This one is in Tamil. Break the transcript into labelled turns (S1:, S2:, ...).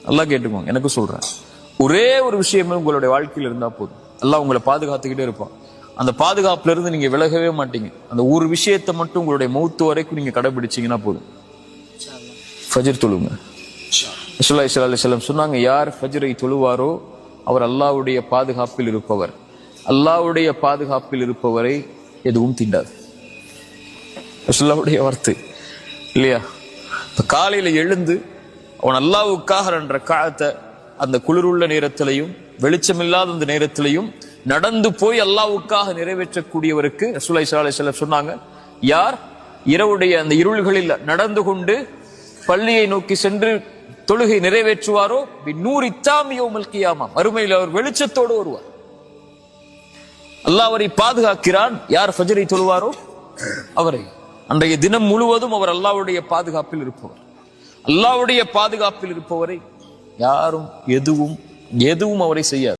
S1: அல்லாஹ் கேட்டுக்கோங்க, எனக்கு சொல்றேன். ஒரே ஒரு விஷயமே உங்களுடைய வாழ்க்கையில் இருந்தா போதும், அல்லாஹ் உங்களை பாதுகாத்துக்கிட்டே இருப்பான். அந்த பாதுகாப்புல இருந்து நீங்க விலகவே மாட்டீங்க. அந்த ஒரு விஷயத்தை மட்டும் உங்களுடைய மௌத்து வரைக்கும் நீங்க கடைபிடிச்சீங்கன்னா போதும். ஃபஜ்ர் தொழுங்க. ரசூலுல்லாஹி ஸல்லல்லாஹு அலைஹி வஸல்லம் சொன்னாங்க, யார் ஃபஜ்ரை தொழுவாரோ அவர் அல்லாஹ்வுடைய பாதுகாப்பில் இருப்பவர். அல்லாஹ்வுடைய பாதுகாப்பில் இருப்பவரை எதுவும் தீண்டாது. ரசூலுல்லாஹ்வுடைய வார்த்தை இல்லையா? காலையில எழுந்து அவன் அல்லாஹ்வுக்காக 2 ரக்அத்தை அந்த குளிருள்ள நேரத்திலையும் வெளிச்சமில்லாத அந்த நேரத்திலையும் நடந்து போய் அல்லாஹ்வுக்காக நிறைவேற்றக்கூடியவருக்கு ரசூலுல்லாஹி ஸல்லல்லாஹு அலைஹி வஸல்லம் சொன்னாங்க, யார் இரவுடைய அந்த இருள்களில் நடந்து கொண்டு பள்ளியை நோக்கி சென்று தொழுகை நிறைவேற்றுவாரோ பின்னூரி தாம் யௌமல் கியாமா, மறுமையில் அவர் வெளிச்சத்தோடு வருவார். அல்லாஹ் அவரை பாதுகாக்கிறான். யார் ஃபஜ்ரை தொழுவாரோ அவரை அன்றைய தினம் முழுவதும் அவர் அல்லாஹ்வுடைய பாதுகாப்பில் இருப்பவர். அல்லாஹ்வுடைய பாதுகாப்பில் இருப்பவரை யாரும் எதுவும் அவரை செய்யாது.